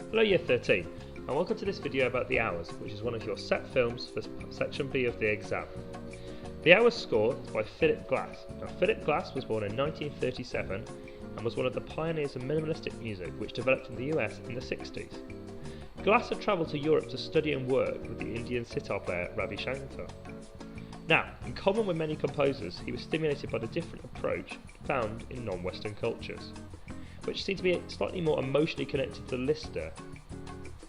Hello Year 13, and welcome to this video about The Hours, which is one of your set films for Section B of the exam. The Hours score is by Philip Glass. Now, Philip Glass was born in 1937 and was one of the pioneers of minimalistic music which developed in the US in the 60s. Glass had travelled to Europe to study and work with the Indian sitar player Ravi Shankar. Now, in common with many composers, he was stimulated by the different approach found in non-Western cultures, which seemed to be slightly more emotionally connected to Lister.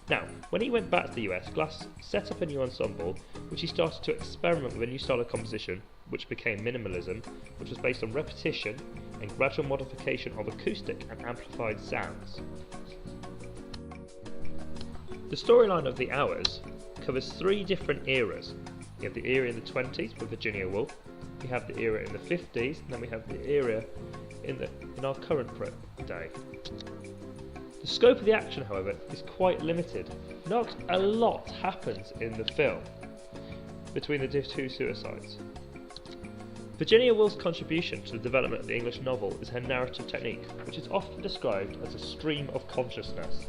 Now, when he went back to the US, Glass set up a new ensemble, which he started to experiment with a new style of composition, which became minimalism, which was based on repetition and gradual modification of acoustic and amplified sounds. The storyline of The Hours covers three different eras. We have the era in the 20s with Virginia Woolf, we have the era in the 50s, and then we have the era in our current day. The scope of the action, however, is quite limited. Not a lot happens in the film between the two suicides. Virginia Woolf's contribution to the development of the English novel is her narrative technique, which is often described as a stream of consciousness.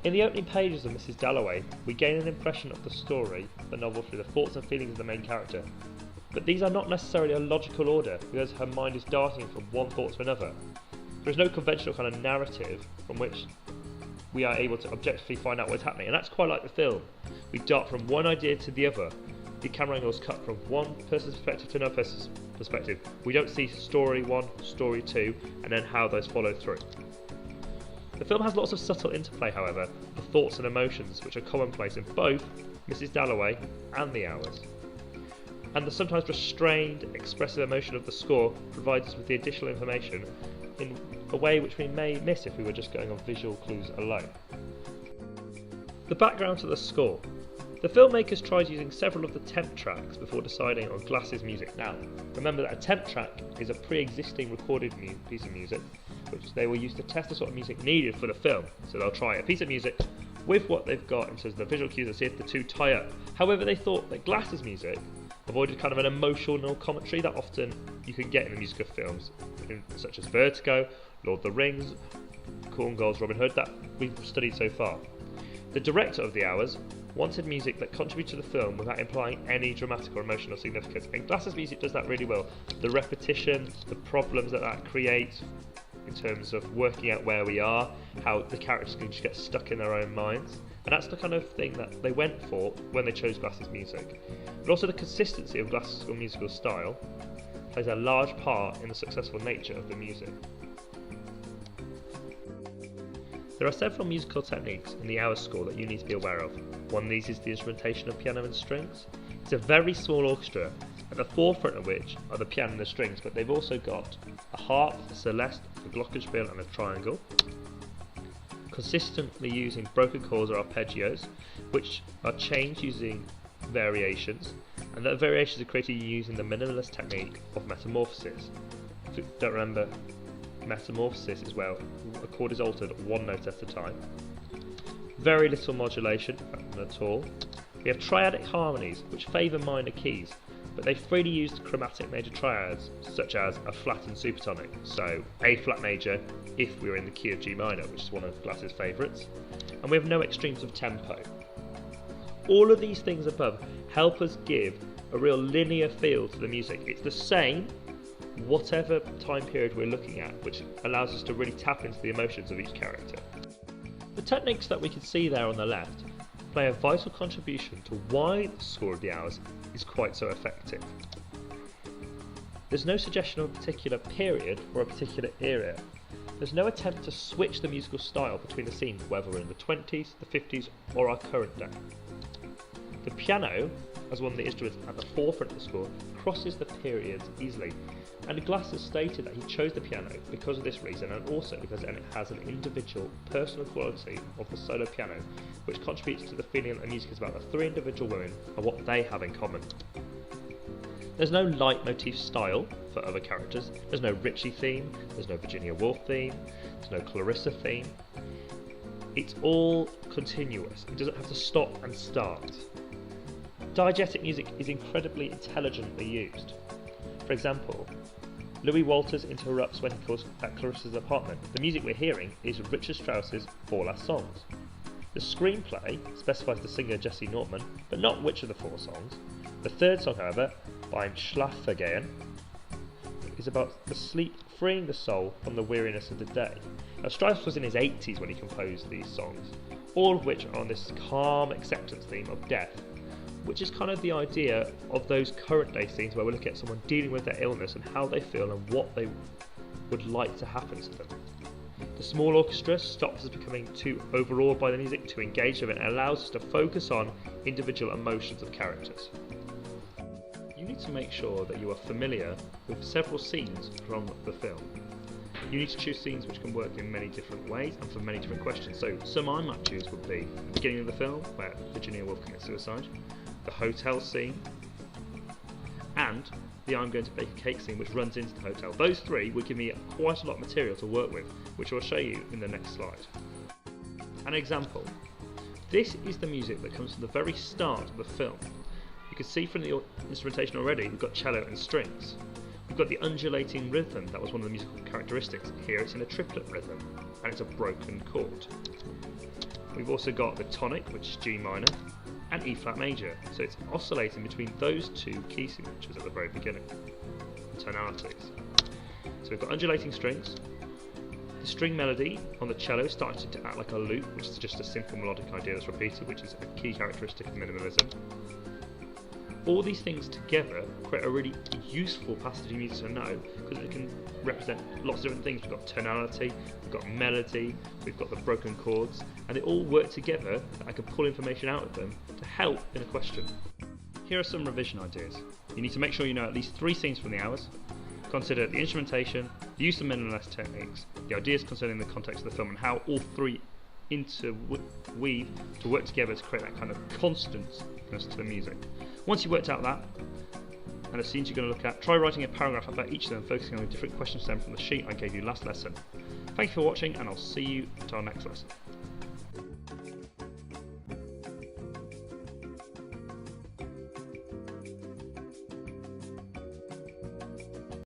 In the opening pages of Mrs. Dalloway, we gain an impression of the story, the novel, through the thoughts and feelings of the main character. But these are not necessarily a logical order, because her mind is darting from one thought to another. There is no conventional kind of narrative from which we are able to objectively find out what's happening, and that's quite like the film. We dart from one idea to the other. The camera angles cut from one person's perspective to another person's perspective. We don't see story one, story two, and then how those follow through. The film has lots of subtle interplay, however, of thoughts and emotions which are commonplace in both Mrs. Dalloway and The Hours. And the sometimes restrained, expressive emotion of the score provides us with the additional information in a way which we may miss if we were just going on visual clues alone. The background to the score. The filmmakers tried using several of the temp tracks before deciding on Glass's music. Now, remember that a temp track is a pre-existing recorded piece of music which they will use to test the sort of music needed for the film. So they'll try a piece of music with what they've got in terms of the visual cues and see if the two tie up. However, they thought that Glass's music avoided kind of an emotional commentary that often you can get in the music of films, such as Vertigo, Lord of the Rings, Corn Girls, Robin Hood, that we've studied so far. The director of The Hours wanted music that contributed to the film without implying any dramatic or emotional significance, and Glass's music does that really well. The repetition, the problems that creates in terms of working out where we are, how the characters can just get stuck in their own minds, and that's the kind of thing that they went for when they chose Glass's music. But also the consistency of Glass's musical style plays a large part in the successful nature of the music. There are several musical techniques in the Hours score that you need to be aware of. One of these is the instrumentation of piano and strings. It's a very small orchestra, at the forefront of which are the piano and the strings, but they've also got a harp, a celeste, a glockenspiel and a triangle, consistently using broken chords or arpeggios, which are changed using variations, and that variations are created using the minimalist technique of metamorphosis. If you don't remember, metamorphosis is where a chord is altered one note at a time. Very little modulation at all. We have triadic harmonies which favour minor keys, but they freely use chromatic major triads such as a flat and supertonic, so A flat major if we were in the key of G minor, which is one of Glass's favourites, and we have no extremes of tempo. All of these things above help us give a real linear feel to the music. It's the same whatever time period we're looking at, which allows us to really tap into the emotions of each character. The techniques that we can see there on the left play a vital contribution to why the score of The Hours is quite so effective. There's no suggestion of a particular period or a particular era. There's no attempt to switch the musical style between the scenes, whether we're in the 20s, the 50s or our current day. The piano, as one of the instruments at the forefront of the score, crosses the periods easily, and Glass has stated that he chose the piano because of this reason, and also because it has an individual, personal quality of the solo piano, which contributes to the feeling that the music is about the three individual women and what they have in common. There's no leitmotif style for other characters, there's no Ritchie theme, there's no Virginia Woolf theme, there's no Clarissa theme. It's all continuous, it doesn't have to stop and start. Diegetic music is incredibly intelligently used. For example, Louis Walters interrupts when he calls at Clarissa's apartment. The music we're hearing is Richard Strauss's Four Last Songs. The screenplay specifies the singer Jesse Norman, but not which of the 4 songs. The third song, however, Beim Schlafengehen, is about the sleep freeing the soul from the weariness of the day. Now, Strauss was in his 80s when he composed these songs, all of which are on this calm acceptance theme of death, which is kind of the idea of those current day scenes where we look at someone dealing with their illness and how they feel and what they would like to happen to them. The small orchestra stops us becoming too overawed by the music to engage with it and allows us to focus on individual emotions of characters. You need to make sure that you are familiar with several scenes from the film. You need to choose scenes which can work in many different ways and for many different questions. So some I might choose would be the beginning of the film where Virginia Woolf commits suicide, the hotel scene, and the I'm going to bake a cake scene which runs into the hotel. Those 3 would give me quite a lot of material to work with, which I'll show you in the next slide. An example. This is the music that comes from the very start of the film. You can see from the instrumentation already we've got cello and strings. We've got the undulating rhythm, that was one of the musical characteristics. Here it's in a triplet rhythm, and it's a broken chord. We've also got the tonic, which is G minor, and E flat major, so it's oscillating between those 2 key signatures at the very beginning, tonalities. So we've got undulating strings, the string melody on the cello starting to act like a loop, which is just a simple melodic idea that's repeated, which is a key characteristic of minimalism. All these things together create a really useful passage of music to know, because it can represent lots of different things. We've got tonality, we've got melody, we've got the broken chords, and they all work together that I can pull information out of them to help in a question. Here are some revision ideas. You need to make sure you know at least 3 scenes from the hours. Consider the instrumentation, the use of minimalist techniques, the ideas concerning the context of the film, and how all 3 interweave to work together to create that kind of constantness to the music. Once you've worked out that, and the scenes you're going to look at, try writing a paragraph about each of them, focusing on the different questions stemmed from the sheet I gave you last lesson. Thank you for watching, and I'll see you at our next lesson.